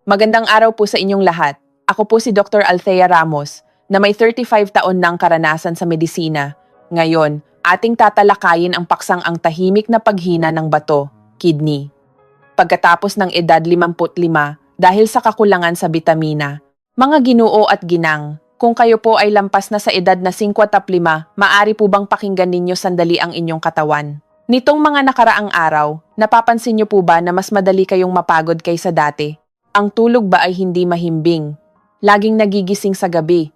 Magandang araw po sa inyong lahat. Ako po si Dr. Althea Ramos, na may 35 taon ng karanasan sa medisina. Ngayon, ating tatalakayin ang paksang ang tahimik na paghina ng bato, kidney. Pagkatapos ng edad 55, dahil sa kakulangan sa bitamina, mga ginoo at ginang, kung kayo po ay lampas na sa edad na 55, maaari po bang pakinggan ninyo sandali ang inyong katawan? Nitong mga nakaraang araw, napapansin niyo po ba na mas madali kayong mapagod kaysa dati? Ang tulog ba ay hindi mahimbing? Laging nagigising sa gabi.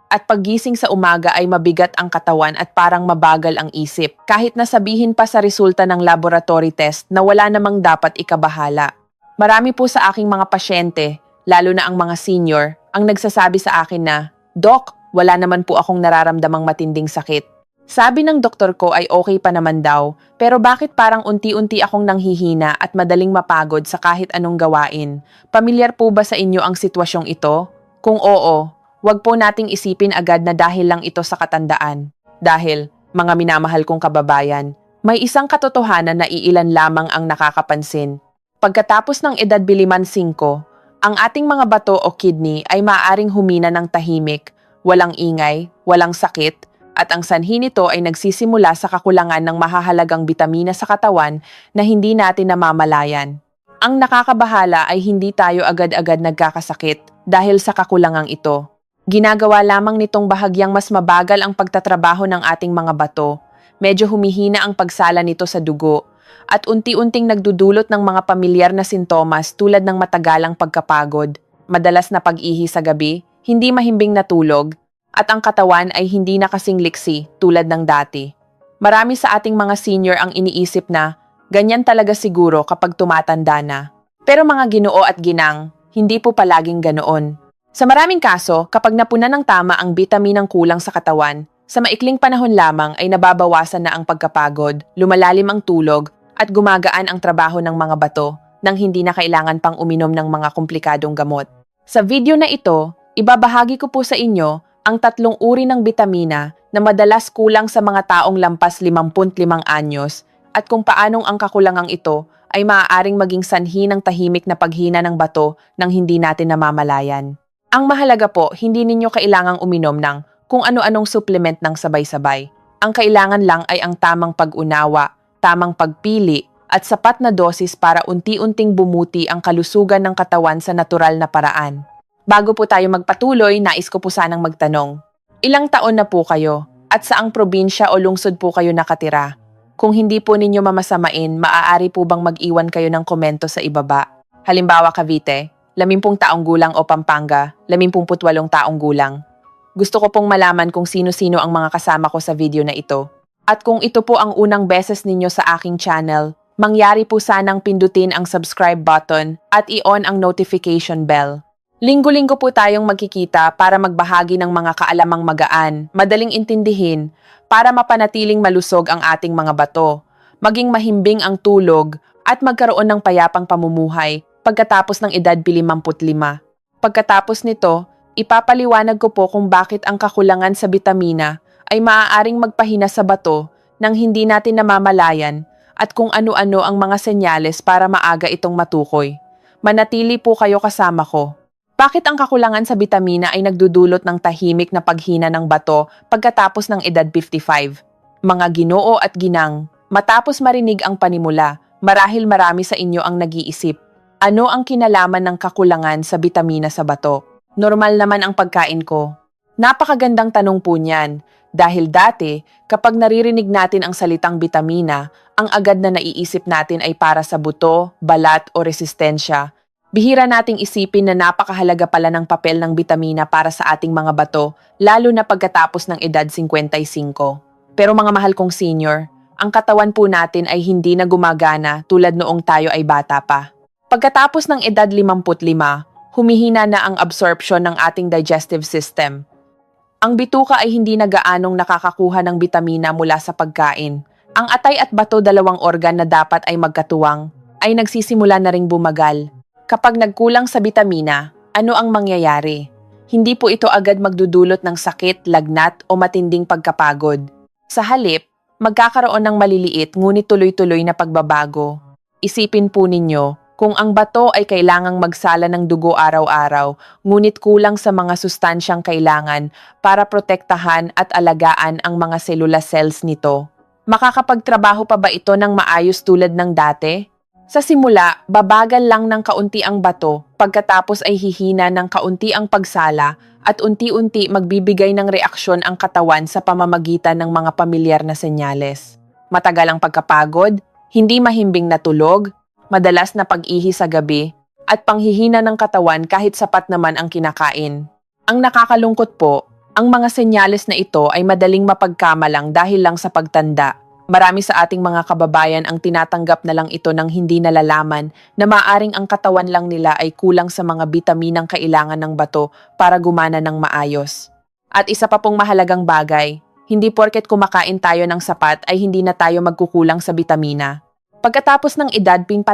At paggising sa umaga ay mabigat ang katawan at parang mabagal ang isip. Kahit nasabihin pa sa resulta ng laboratory test na wala namang dapat ikabahala. Marami po sa aking mga pasyente, lalo na ang mga senior, ang nagsasabi sa akin na, "Doc, wala naman po akong nararamdamang matinding sakit." Sabi ng doktor ko ay okay pa naman daw, pero bakit parang unti-unti akong nanghihina at madaling mapagod sa kahit anong gawain? Pamilyar po ba sa inyo ang sitwasyong ito? Kung oo, wag po nating isipin agad na dahil lang ito sa katandaan. Dahil, mga minamahal kong kababayan, may isang katotohanan na iilan lamang ang nakakapansin. Pagkatapos ng edad biliman 5, ang ating mga bato o kidney ay maaaring humina ng tahimik, walang ingay, walang sakit, at ang sanhi nito ay nagsisimula sa kakulangan ng mahahalagang bitamina sa katawan na hindi natin namamalayan. Ang nakakabahala ay hindi tayo agad-agad nagkakasakit dahil sa kakulangang ito. Ginagawa lamang nitong bahagyang mas mabagal ang pagtatrabaho ng ating mga bato. Medyo humihina ang pagsala nito sa dugo at unti-unting nagdudulot ng mga pamilyar na sintomas tulad ng matagalang pagkapagod, madalas na pag-ihi sa gabi, hindi mahimbing na tulog, at ang katawan ay hindi na kasing liksi tulad ng dati. Marami sa ating mga senior ang iniisip na ganyan talaga siguro kapag tumatanda na. Pero mga ginoo at ginang, hindi po palaging ganoon. Sa maraming kaso, kapag napunan ng tama ang bitaminang kulang sa katawan, sa maikling panahon lamang ay nababawasan na ang pagkapagod, lumalalim ang tulog, at gumagaan ang trabaho ng mga bato nang hindi na kailangan pang uminom ng mga komplikadong gamot. Sa video na ito, ibabahagi ko po sa inyo ang 3 uri ng bitamina na madalas kulang sa mga taong lampas 55 anyos at kung paanong ang kakulangang ito ay maaaring maging sanhi ng tahimik na paghina ng bato nang hindi natin namamalayan. Ang mahalaga po, hindi ninyo kailangang uminom ng kung ano-anong supplement ng sabay-sabay. Ang kailangan lang ay ang tamang pag-unawa, tamang pagpili, at sapat na dosis para unti-unting bumuti ang kalusugan ng katawan sa natural na paraan. Bago po tayo magpatuloy, nais ko po sanang magtanong. Ilang taon na po kayo? At saang probinsya o lungsod po kayo nakatira? Kung hindi po ninyo mamasamain, maaari po bang mag-iwan kayo ng komento sa ibaba? Halimbawa Cavite, 50 taong gulang o Pampanga, 58 taong gulang. Gusto ko pong malaman kung sino-sino ang mga kasama ko sa video na ito. At kung ito po ang unang beses ninyo sa aking channel, mangyari po sanang pindutin ang subscribe button at i-on ang notification bell. Linggo-linggo po tayong magkikita para magbahagi ng mga kaalamang magaan, madaling intindihin, para mapanatiling malusog ang ating mga bato, maging mahimbing ang tulog, at magkaroon ng payapang pamumuhay pagkatapos ng edad 55. Pagkatapos nito, ipapaliwanag ko po kung bakit ang kakulangan sa bitamina ay maaaring magpahina sa bato nang hindi natin namamalayan at kung ano-ano ang mga senyales para maaga itong matukoy. Manatili po kayo kasama ko. Bakit ang kakulangan sa bitamina ay nagdudulot ng tahimik na paghina ng bato pagkatapos ng edad 55? Mga ginoo at ginang, matapos marinig ang panimula, marahil marami sa inyo ang nag-iisip. Ano ang kinalaman ng kakulangan sa bitamina sa bato? Normal naman ang pagkain ko. Napakagandang tanong po niyan. Dahil dati, kapag naririnig natin ang salitang bitamina, ang agad na naiisip natin ay para sa buto, balat o resistensya. Bihira nating isipin na napakahalaga pala ng papel ng bitamina para sa ating mga bato, lalo na pagkatapos ng edad 55. Pero mga mahal kong senior, ang katawan po natin ay hindi na gumagana tulad noong tayo ay bata pa. Pagkatapos ng edad 55, humihina na ang absorption ng ating digestive system. Ang bituka ay hindi na gaanong nakakakuha ng bitamina mula sa pagkain. Ang atay at bato, 2 organ na dapat ay magkatuwang, ay nagsisimula na ring bumagal. Kapag nagkulang sa bitamina, ano ang mangyayari? Hindi po ito agad magdudulot ng sakit, lagnat o matinding pagkapagod. Sa halip, magkakaroon ng maliliit ngunit tuloy-tuloy na pagbabago. Isipin po ninyo, Kung ang bato ay kailangang magsala ng dugo araw-araw, ngunit kulang sa mga sustansyang kailangan para protektahan at alagaan ang mga selula cells nito, makakapagtrabaho pa ba ito ng maayos tulad ng dati? Sa simula, babagal lang ng kaunti ang bato, pagkatapos ay hihina ng kaunti ang pagsala at unti-unti magbibigay ng reaksyon ang katawan sa pamamagitan ng mga pamilyar na senyales. Matagal ang pagkapagod, hindi mahimbing na tulog, madalas na pag-ihi sa gabi, at panghihina ng katawan kahit sapat naman ang kinakain. Ang nakakalungkot po, ang mga senyales na ito ay madaling mapagkamalang dahil lang sa pagtanda. Marami sa ating mga kababayan ang tinatanggap na lang ito ng hindi nalalaman na maaring ang katawan lang nila ay kulang sa mga bitaminang kailangan ng bato para gumana ng maayos. At isa pa pong mahalagang bagay, hindi porket kumakain tayo ng sapat ay hindi na tayo magkukulang sa bitamina. Pagkatapos ng edad 45,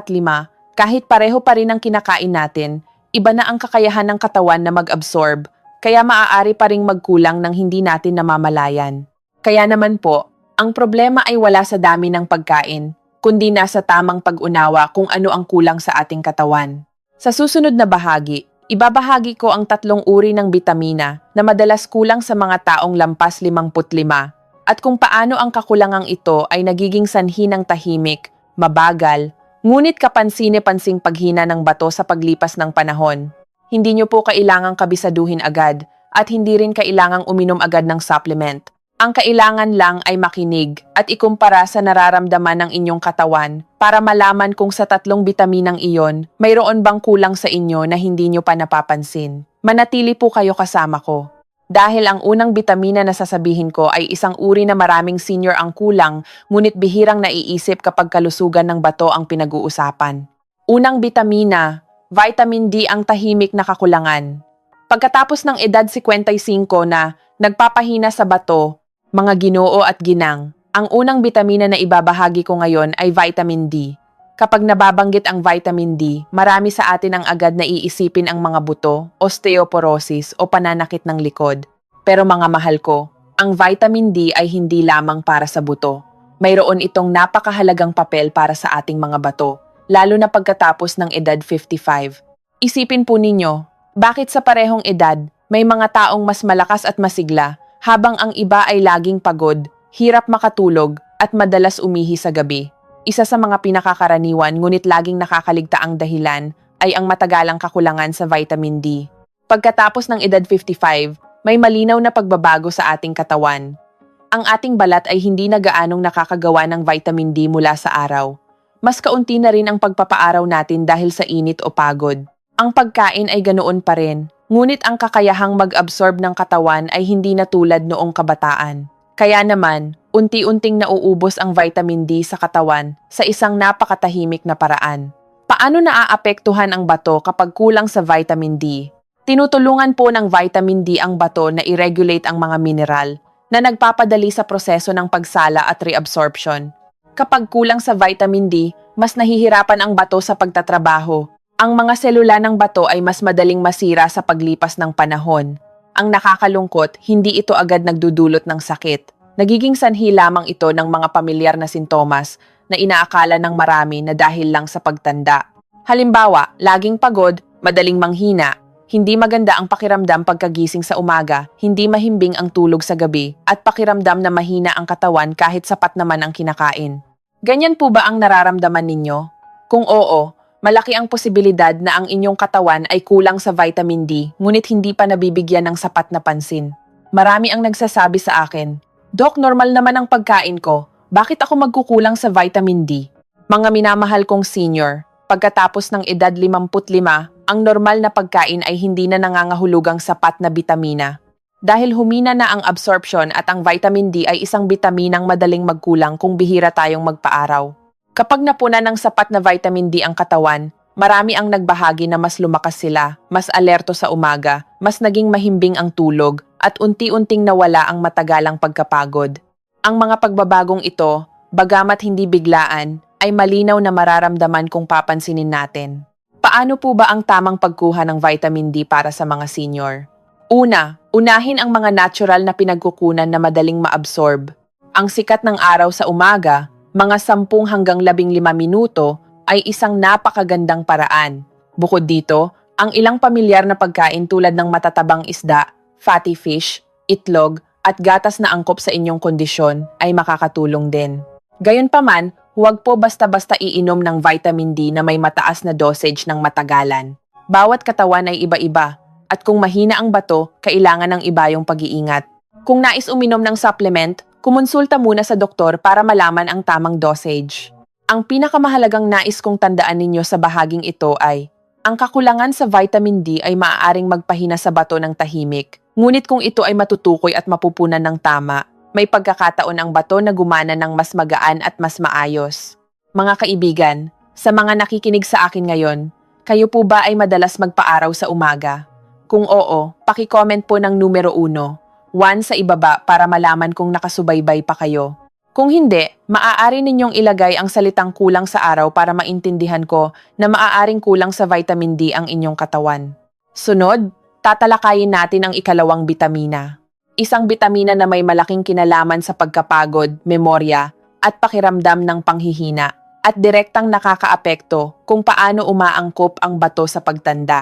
kahit pareho pa rin ang kinakain natin, iba na ang kakayahan ng katawan na mag-absorb, kaya maaari pa ring magkulang ng hindi natin namamalayan. Kaya naman po, ang problema ay wala sa dami ng pagkain, kundi nasa tamang pag-unawa kung ano ang kulang sa ating katawan. Sa susunod na bahagi, ibabahagi ko ang 3 uri ng bitamina na madalas kulang sa mga taong lampas 55 at kung paano ang kakulangang ito ay nagiging sanhi ng tahimik, mabagal, ngunit kapansine-pansing paghina ng bato sa paglipas ng panahon. Hindi nyo po kailangang kabisaduhin agad at hindi rin kailangang uminom agad ng supplement. Ang kailangan lang ay makinig at ikumpara sa nararamdaman ng inyong katawan para malaman kung sa 3 bitaminang iyon, mayroon bang kulang sa inyo na hindi nyo pa napapansin. Manatili po kayo kasama ko. Dahil ang unang bitamina na sasabihin ko ay isang uri na maraming senior ang kulang, ngunit bihirang naiisip kapag kalusugan ng bato ang pinag-uusapan. Unang bitamina, vitamin D ang tahimik na kakulangan. Pagkatapos ng edad 55 na nagpapahina sa bato, mga ginoo at ginang, ang unang bitamina na ibabahagi ko ngayon ay vitamin D. Kapag nababanggit ang vitamin D, marami sa atin ang agad na iisipin ang mga buto, osteoporosis o pananakit ng likod. Pero mga mahal ko, ang vitamin D ay hindi lamang para sa buto. Mayroon itong napakahalagang papel para sa ating mga bato, lalo na pagkatapos ng edad 55. Isipin po ninyo, bakit sa parehong edad, may mga taong mas malakas at masigla, habang ang iba ay laging pagod, hirap makatulog, at madalas umihi sa gabi? Isa sa mga pinakakaraniwan ngunit laging nakakaligtaang dahilan ay ang matagalang kakulangan sa vitamin D. Pagkatapos ng edad 55, may malinaw na pagbabago sa ating katawan. Ang ating balat ay hindi na gaanong nakakagawa ng vitamin D mula sa araw. Mas kaunti na rin ang pagpapaaraw natin dahil sa init o pagod. Ang pagkain ay ganoon pa rin, ngunit ang kakayahang mag-absorb ng katawan ay hindi na tulad noong kabataan. Kaya naman, unti-unting nauubos ang vitamin D sa katawan sa isang napakatahimik na paraan. Paano naaapektuhan ang bato kapag kulang sa vitamin D? Tinutulungan po ng vitamin D ang bato na i-regulate ang mga mineral na nagpapadali sa proseso ng pagsala at reabsorption. Kapag kulang sa vitamin D, mas nahihirapan ang bato sa pagtatrabaho. Ang mga selula ng bato ay mas madaling masira sa paglipas ng panahon. Ang nakakalungkot, hindi ito agad nagdudulot ng sakit. Nagiging sanhi lamang ito ng mga pamilyar na sintomas na inaakala ng marami na dahil lang sa pagtanda. Halimbawa, laging pagod, madaling manghina, hindi maganda ang pakiramdam pagkagising sa umaga, hindi mahimbing ang tulog sa gabi, at pakiramdam na mahina ang katawan kahit sapat naman ang kinakain. Ganyan po ba ang nararamdaman ninyo? Kung oo, malaki ang posibilidad na ang inyong katawan ay kulang sa vitamin D, ngunit hindi pa nabibigyan ng sapat na pansin. Marami ang nagsasabi sa akin, "Dok, normal naman ang pagkain ko. Bakit ako magkukulang sa vitamin D?" Mga minamahal kong senior, pagkatapos ng edad 55, ang normal na pagkain ay hindi na nangangahulugang sapat na bitamina. Dahil humina na ang absorption at ang vitamin D ay isang bitaminang madaling magkulang kung bihira tayong magpaaraw. Kapag napunan ng sapat na vitamin D ang katawan, marami ang nagbahagi na mas lumakas sila, mas alerto sa umaga, mas naging mahimbing ang tulog, at unti-unting nawala ang matagalang pagkapagod. Ang mga pagbabagong ito, bagamat hindi biglaan, ay malinaw na mararamdaman kung papansinin natin. Paano po ba ang tamang pagkuha ng vitamin D para sa mga senior? Una, unahin ang mga natural na pinagkukunan na madaling maabsorb. Ang sikat ng araw sa umaga, mga 10 hanggang 15 minuto, ay isang napakagandang paraan. Bukod dito, ang ilang pamilyar na pagkain tulad ng matatabang isda, fatty fish, itlog, at gatas na angkop sa inyong kondisyon ay makakatulong din. Gayunpaman, huwag po basta-basta iinom ng vitamin D na may mataas na dosage ng matagalan. Bawat katawan ay iba-iba, at kung mahina ang bato, kailangan ng iba yung pag-iingat. Kung nais uminom ng supplement, kumonsulta muna sa doktor para malaman ang tamang dosage. Ang pinakamahalagang nais kong tandaan ninyo sa bahaging ito ay, ang kakulangan sa vitamin D ay maaaring magpahina sa bato ng tahimik. Ngunit kung ito ay matutukoy at mapupunan ng tama, may pagkakataon ang bato na gumana ng mas magaan at mas maayos. Mga kaibigan, sa mga nakikinig sa akin ngayon, kayo po ba ay madalas magpaaraw sa umaga? Kung oo, paki-comment po ng numero 1 sa ibaba para malaman kung nakasubaybay pa kayo. Kung hindi, maaari ninyong ilagay ang salitang kulang sa araw para maintindihan ko na maaaring kulang sa vitamin D ang inyong katawan. Sunod, tatalakayin natin ang ikalawang bitamina. Isang bitamina na may malaking kinalaman sa pagkapagod, memorya, at pakiramdam ng panghihina, at direktang nakakaapekto kung paano umaangkop ang bato sa pagtanda.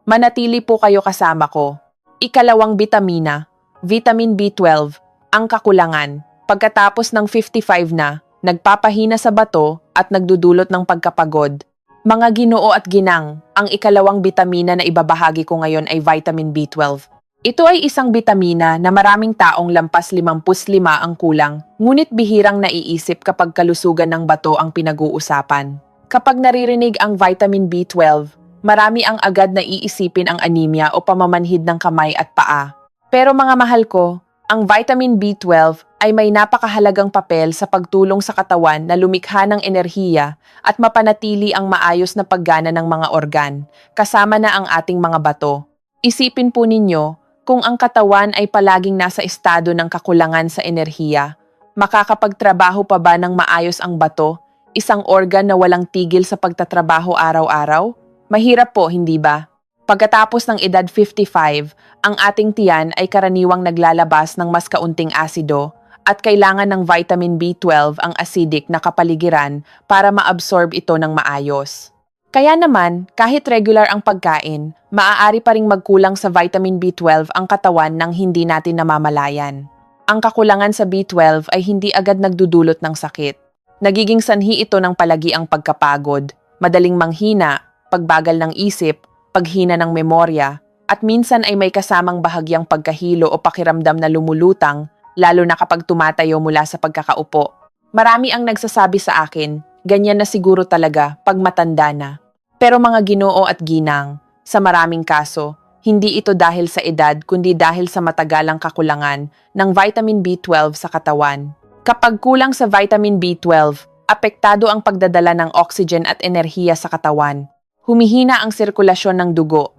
Manatili po kayo kasama ko. Ikalawang bitamina, vitamin B12, ang kakulangan. Pagkatapos ng 55 na, nagpapahina sa bato at nagdudulot ng pagkapagod. Mga Ginoo at ginang, ang ikalawang bitamina na ibabahagi ko ngayon ay vitamin B12. Ito ay isang bitamina na maraming taong lampas 55 ang kulang, ngunit bihirang naiisip kapag kalusugan ng bato ang pinag-uusapan. Kapag naririnig ang vitamin B12, marami ang agad na iisipin ang anemia o pamamanhid ng kamay at paa. Pero mga mahal ko, ang vitamin B12 ay may napakahalagang papel sa pagtulong sa katawan na lumikha ng enerhiya at mapanatili ang maayos na paggana ng mga organ, kasama na ang ating mga bato. Isipin po ninyo, kung ang katawan ay palaging nasa estado ng kakulangan sa enerhiya, makakapagtrabaho pa ba ng maayos ang bato, isang organ na walang tigil sa pagtatrabaho araw-araw? Mahirap po, hindi ba? Pagkatapos ng edad 55, ang ating tiyan ay karaniwang naglalabas ng mas kaunting asido at kailangan ng vitamin B12 ang acidic na kapaligiran para maabsorb ito ng maayos. Kaya naman, kahit regular ang pagkain, maaari pa ring magkulang sa vitamin B12 ang katawan nang hindi natin namamalayan. Ang kakulangan sa B12 ay hindi agad nagdudulot ng sakit. Nagiging sanhi ito ng palagi ang pagkapagod, madaling manghina, pagbagal ng isip, paghina ng memorya, at minsan ay may kasamang bahagyang pagkahilo o pakiramdam na lumulutang, lalo na kapag tumatayo mula sa pagkakaupo. Marami ang nagsasabi sa akin, ganyan na siguro talaga pag matanda na. Pero mga Ginoo at ginang, sa maraming kaso, hindi ito dahil sa edad kundi dahil sa matagalang kakulangan ng vitamin B12 sa katawan. Kapag kulang sa vitamin B12, apektado ang pagdadala ng oxygen at enerhiya sa katawan. Humihina ang sirkulasyon ng dugo,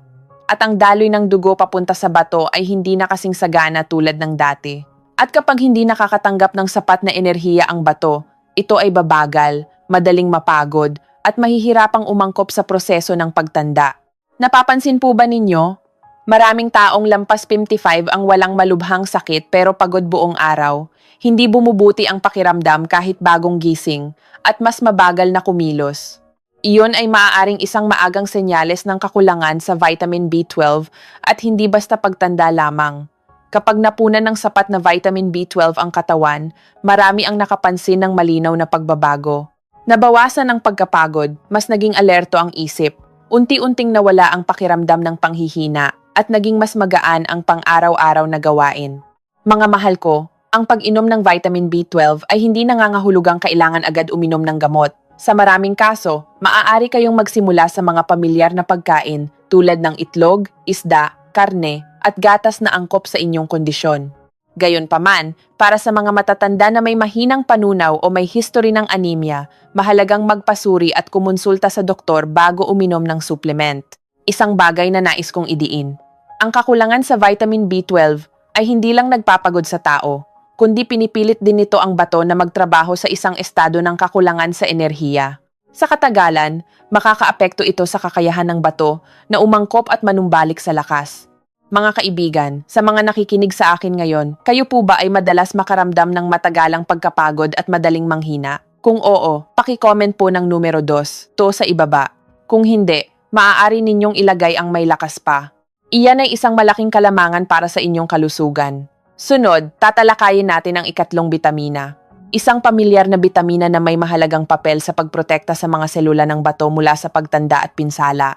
at ang daloy ng dugo papunta sa bato ay hindi na kasing sagana tulad ng dati. At kapag hindi nakakatanggap ng sapat na enerhiya ang bato, ito ay babagal, madaling mapagod, at mahihirapang umangkop sa proseso ng pagtanda. Napapansin po ba ninyo? Maraming taong lampas 55 ang walang malubhang sakit pero pagod buong araw. Hindi bumubuti ang pakiramdam kahit bagong gising, at mas mabagal na kumilos. Iyon ay maaaring isang maagang senyales ng kakulangan sa vitamin B12 at hindi basta pagtanda lamang. Kapag napunan ng sapat na vitamin B12 ang katawan, marami ang nakapansin ng malinaw na pagbabago. Nabawasan ang pagkapagod, mas naging alerto ang isip, unti-unting nawala ang pakiramdam ng panghihina, at naging mas magaan ang pang-araw-araw na gawain. Mga mahal ko, ang pag-inom ng vitamin B12 ay hindi nangangahulugang kailangan agad uminom ng gamot. Sa maraming kaso, maaari kayong magsimula sa mga pamilyar na pagkain tulad ng itlog, isda, karne, at gatas na angkop sa inyong kondisyon. Gayunpaman, para sa mga matatanda na may mahinang panunaw o may history ng anemia, mahalagang magpasuri at kumonsulta sa doktor bago uminom ng supplement. Isang bagay na nais kong idiin. Ang kakulangan sa vitamin B12 ay hindi lang nagpapagod sa tao, kundi pinipilit din nito ang bato na magtrabaho sa isang estado ng kakulangan sa enerhiya. Sa katagalan, makakaapekto ito sa kakayahan ng bato na umangkop at manumbalik sa lakas. Mga kaibigan, sa mga nakikinig sa akin ngayon, kayo po ba ay madalas makaramdam ng matagalang pagkapagod at madaling manghina? Kung oo, paki-comment po ng numero 2 to sa ibaba. Kung hindi, maaari ninyong ilagay ang may lakas pa. Iyan ay isang malaking kalamangan para sa inyong kalusugan. Sunod, tatalakayin natin ang ikatlong bitamina. Isang pamilyar na bitamina na may mahalagang papel sa pagprotekta sa mga selula ng bato mula sa pagtanda at pinsala.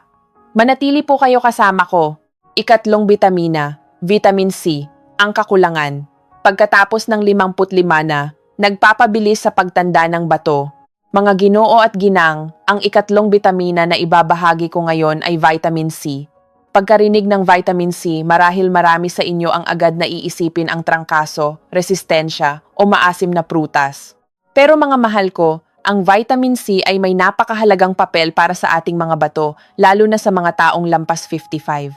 Manatili po kayo kasama ko. Ikatlong bitamina, vitamin C, ang kakulangan. Pagkatapos ng 55 na, nagpapabilis sa pagtanda ng bato. Mga Ginoo at ginang, ang ikatlong bitamina na ibabahagi ko ngayon ay vitamin C. Pagkarinig ng vitamin C, marahil marami sa inyo ang agad na iisipin ang trangkaso, resistensya o maasim na prutas. Pero mga mahal ko, ang vitamin C ay may napakahalagang papel para sa ating mga bato, lalo na sa mga taong lampas 55.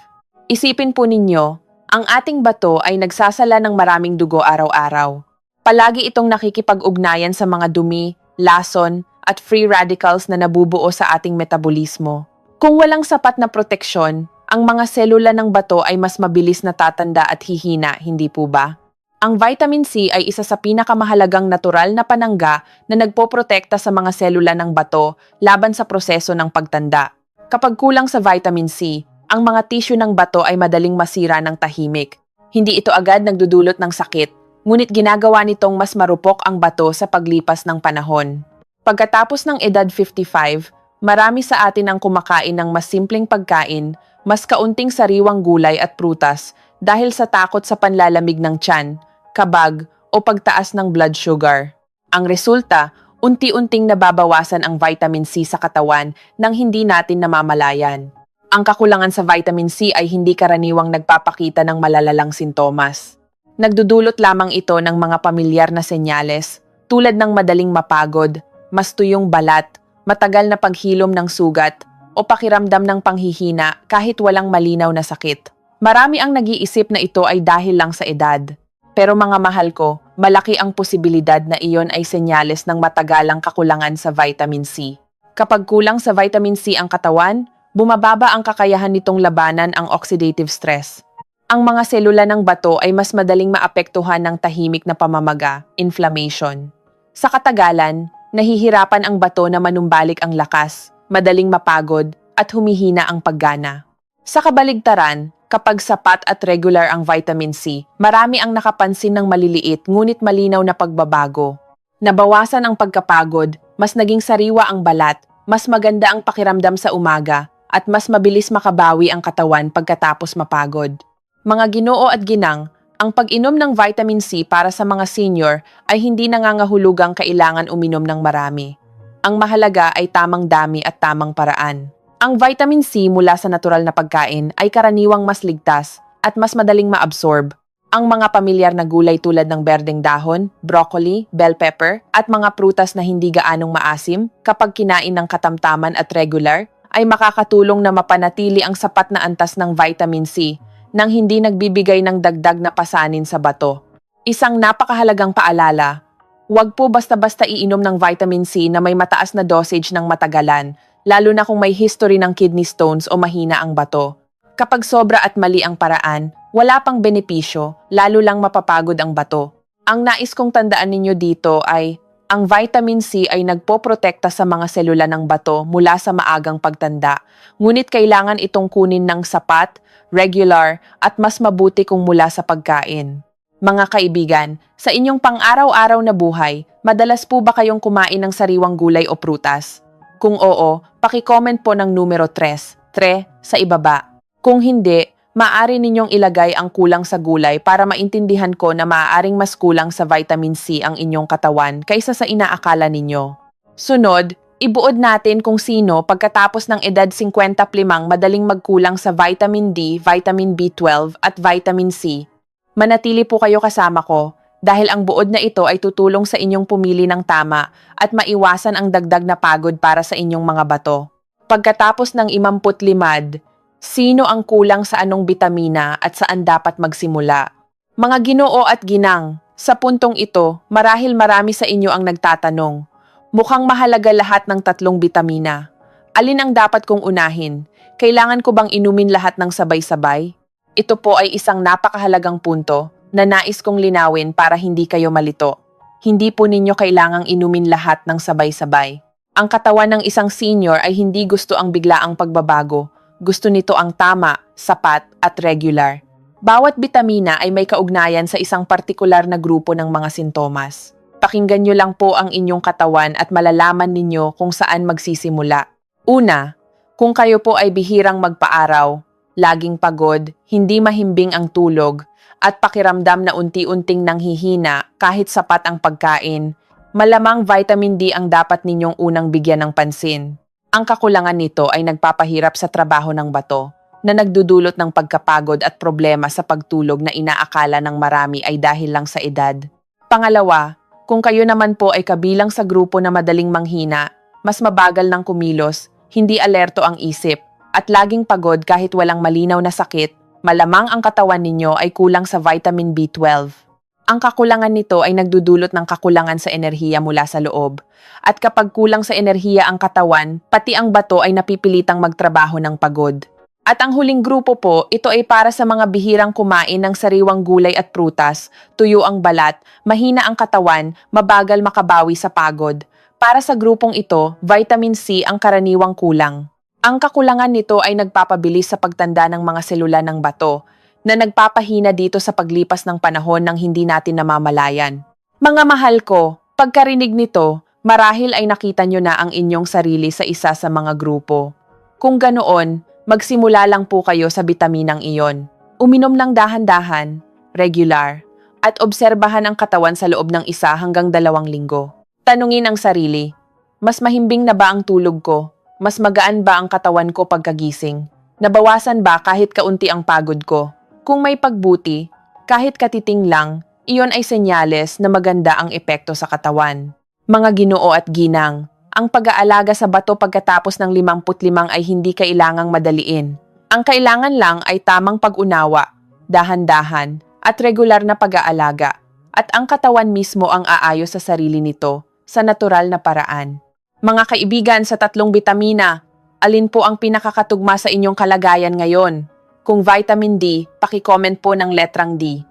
Isipin po ninyo, ang ating bato ay nagsasala ng maraming dugo araw-araw. Palagi itong nakikipag-ugnayan sa mga dumi, lason, at free radicals na nabubuo sa ating metabolismo. Kung walang sapat na proteksyon, ang mga selula ng bato ay mas mabilis na tatanda at hihina, hindi po ba? Ang vitamin C ay isa sa pinakamahalagang natural na panangga na nagpoprotekta sa mga selula ng bato laban sa proseso ng pagtanda. Kapag kulang sa vitamin C, ang mga tissue ng bato ay madaling masira ng tahimik. Hindi ito agad nagdudulot ng sakit, ngunit ginagawa nitong mas marupok ang bato sa paglipas ng panahon. Pagkatapos ng edad 55, marami sa atin ang kumakain ng mas simpleng pagkain, mas kaunting sariwang gulay at prutas dahil sa takot sa panlalamig ng tiyan, kabag o pagtaas ng blood sugar. Ang resulta, unti-unting nababawasan ang vitamin C sa katawan nang hindi natin namamalayan. Ang kakulangan sa vitamin C ay hindi karaniwang nagpapakita ng malalalang sintomas. Nagdudulot lamang ito ng mga pamilyar na senyales tulad ng madaling mapagod, mas tuyong balat, matagal na paghilom ng sugat, o pakiramdam ng panghihina kahit walang malinaw na sakit. Marami ang nag-iisip na ito ay dahil lang sa edad. Pero mga mahal ko, malaki ang posibilidad na iyon ay senyales ng matagalang kakulangan sa vitamin C. Kapag kulang sa vitamin C ang katawan, bumababa ang kakayahan nitong labanan ang oxidative stress. Ang mga selula ng bato ay mas madaling maapektuhan ng tahimik na pamamaga, inflammation. Sa katagalan, nahihirapan ang bato na manumbalik ang lakas, madaling mapagod, at humihina ang paggana. Sa kabaligtaran, kapag sapat at regular ang vitamin C, marami ang nakapansin ng maliliit ngunit malinaw na pagbabago. Nabawasan ang pagkapagod, mas naging sariwa ang balat, mas maganda ang pakiramdam sa umaga, at mas mabilis makabawi ang katawan pagkatapos mapagod. Mga Ginoo at ginang, ang pag-inom ng vitamin C para sa mga senior ay hindi nangangahulugang kailangan uminom ng marami. Ang mahalaga ay tamang dami at tamang paraan. Ang vitamin C mula sa natural na pagkain ay karaniwang mas ligtas at mas madaling maabsorb. Ang mga pamilyar na gulay tulad ng berdeng dahon, broccoli, bell pepper, at mga prutas na hindi gaanong maasim kapag kinain ng katamtaman at regular ay makakatulong na mapanatili ang sapat na antas ng vitamin C nang hindi nagbibigay ng dagdag na pasanin sa bato. Isang napakahalagang paalala, huwag po basta-basta iinom ng vitamin C na may mataas na dosage ng matagalan, lalo na kung may history ng kidney stones o mahina ang bato. Kapag sobra at mali ang paraan, wala pang benepisyo, lalo lang mapapagod ang bato. Ang nais kong tandaan ninyo dito ay, ang vitamin C ay nagpoprotekta sa mga selula ng bato mula sa maagang pagtanda, ngunit kailangan itong kunin ng sapat, regular, at mas mabuti kung mula sa pagkain. Mga kaibigan, sa inyong pang-araw-araw na buhay, madalas po ba kayong kumain ng sariwang gulay o prutas? Kung oo, paki-comment po ng numero 3 sa ibaba. Kung hindi, maaari ninyong ilagay ang kulang sa gulay para maintindihan ko na maaaring mas kulang sa vitamin C ang inyong katawan kaysa sa inaakala ninyo. Sunod, ibuod natin kung sino pagkatapos ng edad 55 madaling magkulang sa vitamin D, vitamin B12 at vitamin C. Manatili po kayo kasama ko dahil ang buod na ito ay tutulong sa inyong pumili ng tama at maiwasan ang dagdag na pagod para sa inyong mga bato. Pagkatapos ng 55, sino ang kulang sa anong bitamina at saan dapat magsimula? Mga Ginoo at ginang, sa puntong ito, marahil marami sa inyo ang nagtatanong, mukhang mahalaga lahat ng 3 bitamina. Alin ang dapat kong unahin? Kailangan ko bang inumin lahat ng sabay-sabay? Ito po ay isang napakahalagang punto na nais kong linawin para hindi kayo malito. Hindi po ninyo kailangang inumin lahat ng sabay-sabay. Ang katawan ng isang senior ay hindi gusto ang biglaang pagbabago. Gusto nito ang tama, sapat, at regular. Bawat bitamina ay may kaugnayan sa isang partikular na grupo ng mga sintomas. Pakinggan nyo lang po ang inyong katawan at malalaman ninyo kung saan magsisimula. Una, kung kayo po ay bihirang magpaaraw, laging pagod, hindi mahimbing ang tulog, at pakiramdam na unti-unting nanghihina kahit sapat ang pagkain, malamang vitamin D ang dapat ninyong unang bigyan ng pansin. Ang kakulangan nito ay nagpapahirap sa trabaho ng bato, na nagdudulot ng pagkapagod at problema sa pagtulog na inaakala ng marami ay dahil lang sa edad. Pangalawa, kung kayo naman po ay kabilang sa grupo na madaling manghina, mas mabagal ng kumilos, hindi alerto ang isip, at laging pagod kahit walang malinaw na sakit, malamang ang katawan ninyo ay kulang sa vitamin B12. Ang kakulangan nito ay nagdudulot ng kakulangan sa enerhiya mula sa loob. At kapag kulang sa enerhiya ang katawan, pati ang bato ay napipilitang magtrabaho ng pagod. At ang huling grupo po, ito ay para sa mga bihirang kumain ng sariwang gulay at prutas, tuyo ang balat, mahina ang katawan, mabagal makabawi sa pagod. Para sa grupong ito, vitamin C ang karaniwang kulang. Ang kakulangan nito ay nagpapabilis sa pagtanda ng mga selula ng bato, na nagpapahina dito sa paglipas ng panahon ng hindi natin namamalayan. Mga mahal ko, pagkarinig nito, marahil ay nakita nyo na ang inyong sarili sa isa sa mga grupo. Kung ganoon, magsimula lang po kayo sa bitaminang iyon. Uminom ng dahan-dahan, regular, at obserbahan ang katawan sa loob ng 1 hanggang 2 linggo. Tanungin ang sarili, mas mahimbing na ba ang tulog ko? Mas magaan ba ang katawan ko pagkagising? Nabawasan ba kahit kaunti ang pagod ko? Kung may pagbuti, kahit katiting lang, iyon ay senyales na maganda ang epekto sa katawan. Mga Ginoo at ginang, ang pag-aalaga sa bato pagkatapos ng 55 ay hindi kailangang madaliin. Ang kailangan lang ay tamang pag-unawa, dahan-dahan, at regular na pag-aalaga. At ang katawan mismo ang aayos sa sarili nito, sa natural na paraan. Mga kaibigan sa 3 bitamina, alin po ang pinakakatugma sa inyong kalagayan ngayon? Kung vitamin D, paki-comment po ng letrang D.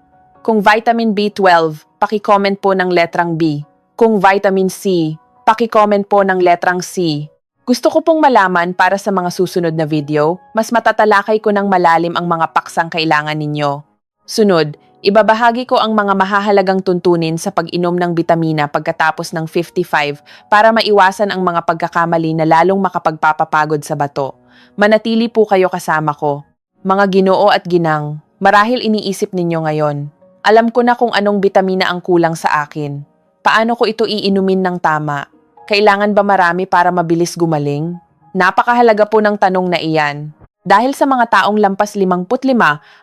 Kung vitamin B12, paki-comment po ng letrang B. Kung vitamin C, paki-comment po ng letrang C. Gusto ko pong malaman para sa mga susunod na video, mas matatalakay ko ng malalim ang mga paksang kailangan ninyo. Sunod, ibabahagi ko ang mga mahahalagang tuntunin sa pag-inom ng bitamina pagkatapos ng 55 para maiwasan ang mga pagkakamali na lalong makapagpapapagod sa bato. Manatili po kayo kasama ko. Mga Ginoo at ginang, marahil iniisip ninyo ngayon. Alam ko na kung anong bitamina ang kulang sa akin. Paano ko ito iinumin ng tama? Kailangan ba marami para mabilis gumaling? Napakahalaga po ng tanong na iyan. Dahil sa mga taong lampas 55,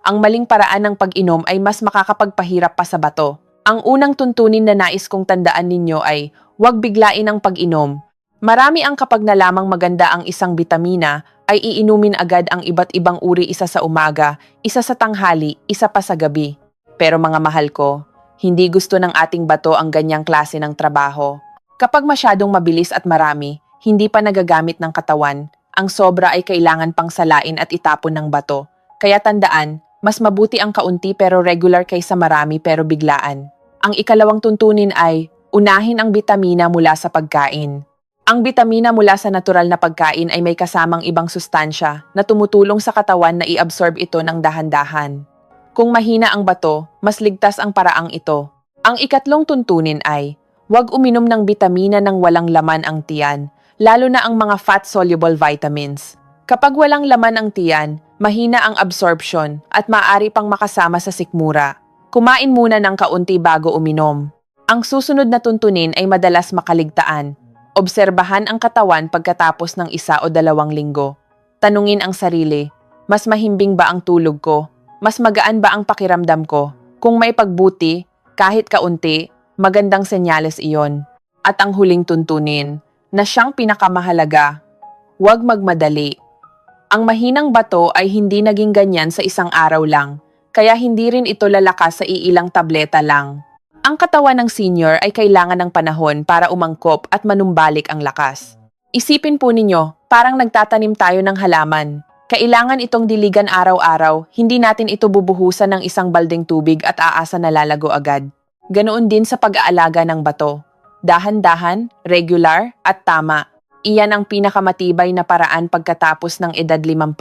ang maling paraan ng pag-inom ay mas makakapagpahirap pa sa bato. Ang unang tuntunin na nais kong tandaan ninyo ay huwag biglain ang pag-inom. Marami ang kapag nalamang maganda ang isang bitamina, ay iinumin agad ang iba't ibang uri, isa sa umaga, isa sa tanghali, isa pa sa gabi. Pero mga mahal ko, hindi gusto ng ating bato ang ganyang klase ng trabaho. Kapag masyadong mabilis at marami, hindi pa nagagamit ng katawan, ang sobra ay kailangan pang salain at itapon ng bato. Kaya tandaan, mas mabuti ang kaunti pero regular kaysa marami pero biglaan. Ang ikalawang tuntunin ay, unahin ang bitamina mula sa pagkain. Ang bitamina mula sa natural na pagkain ay may kasamang ibang sustansya na tumutulong sa katawan na i-absorb ito ng dahan-dahan. Kung mahina ang bato, mas ligtas ang paraang ito. Ang ikatlong tuntunin ay, huwag uminom ng bitamina nang walang laman ang tiyan, lalo na ang mga fat-soluble vitamins. Kapag walang laman ang tiyan, mahina ang absorption at maaari pang makasama sa sikmura. Kumain muna ng kaunti bago uminom. Ang susunod na tuntunin ay madalas makaligtaan. Obserbahan ang katawan pagkatapos ng 1 o 2 linggo. Tanungin ang sarili, mas mahimbing ba ang tulog ko? Mas magaan ba ang pakiramdam ko? Kung may pagbuti, kahit kaunti, magandang senyales iyon. At ang huling tuntunin, na siyang pinakamahalaga, huwag magmadali. Ang mahinang bato ay hindi naging ganyan sa isang araw lang, kaya hindi rin ito lalakas sa iilang tableta lang. Ang katawan ng senior ay kailangan ng panahon para umangkop at manumbalik ang lakas. Isipin po ninyo, parang nagtatanim tayo ng halaman. Kailangan itong diligan araw-araw, hindi natin ito bubuhusan ng isang baldeng tubig at aasa na lalago agad. Ganoon din sa pag-aalaga ng bato. Dahan-dahan, regular, at tama. Iyan ang pinakamatibay na paraan pagkatapos ng edad 55.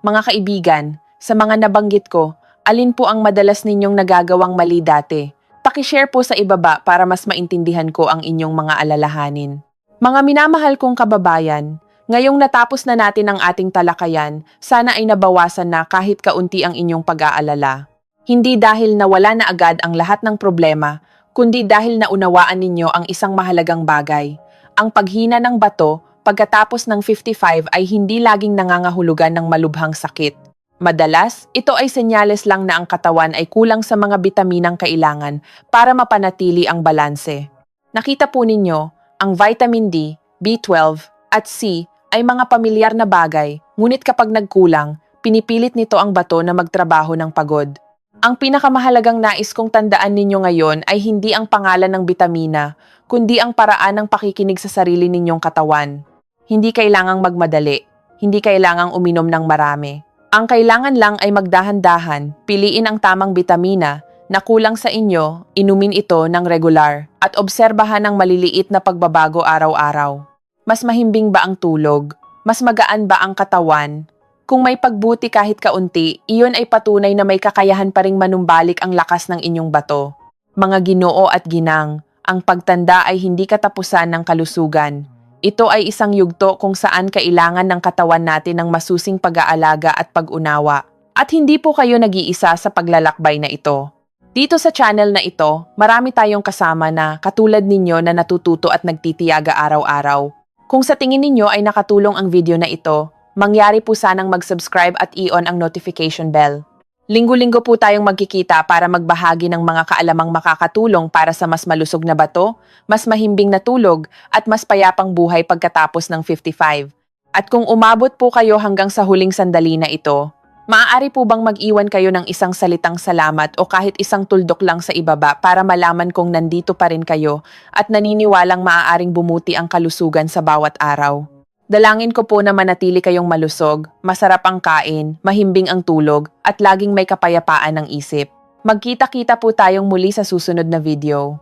Mga kaibigan, sa mga nabanggit ko, alin po ang madalas ninyong nagagawang mali dati? Pakishare po sa ibaba para mas maintindihan ko ang inyong mga alalahanin. Mga minamahal kong kababayan, ngayong natapos na natin ang ating talakayan, sana ay nabawasan na kahit kaunti ang inyong pag-aalala. Hindi dahil nawala na agad ang lahat ng problema, kundi dahil naunawaan ninyo ang isang mahalagang bagay. Ang paghina ng bato pagkatapos ng 55 ay hindi laging nangangahulugan ng malubhang sakit. Madalas, ito ay senyales lang na ang katawan ay kulang sa mga bitaminang kailangan para mapanatili ang balanse. Nakita po ninyo, ang vitamin D, B12, at C ay mga pamilyar na bagay, ngunit kapag nagkulang, pinipilit nito ang bato na magtrabaho ng pagod. Ang pinakamahalagang nais kong tandaan ninyo ngayon ay hindi ang pangalan ng bitamina, kundi ang paraan ng pakikinig sa sarili ninyong katawan. Hindi kailangang magmadali, hindi kailangang uminom ng marami. Ang kailangan lang ay magdahan-dahan, piliin ang tamang bitamina na kulang sa inyo, inumin ito ng regular, at obserbahan ang maliliit na pagbabago araw-araw. Mas mahimbing ba ang tulog? Mas magaan ba ang katawan? Kung may pagbuti kahit kaunti, iyon ay patunay na may kakayahan pa ring manumbalik ang lakas ng inyong bato. Mga Ginoo at ginang, ang pagtanda ay hindi katapusan ng kalusugan. Ito ay isang yugto kung saan kailangan ng katawan natin ng masusing pag-aalaga at pag-unawa. At hindi po kayo nag-iisa sa paglalakbay na ito. Dito sa channel na ito, marami tayong kasama na katulad ninyo na natututo at nagtitiyaga araw-araw. Kung sa tingin ninyo ay nakatulong ang video na ito, mangyari po sanang mag-subscribe at i-on ang notification bell. Linggo-linggo po tayong magkikita para magbahagi ng mga kaalamang makakatulong para sa mas malusog na bato, mas mahimbing na tulog, at mas payapang buhay pagkatapos ng 55. At kung umabot po kayo hanggang sa huling sandali na ito, maaari po bang mag-iwan kayo ng isang salitang salamat o kahit isang tuldok lang sa ibaba para malaman kong nandito pa rin kayo at naniniwalang maaaring bumuti ang kalusugan sa bawat araw. Dalangin ko po na manatili kayong malusog, masarap ang kain, mahimbing ang tulog, at laging may kapayapaan ng isip. Magkita-kita po tayong muli sa susunod na video.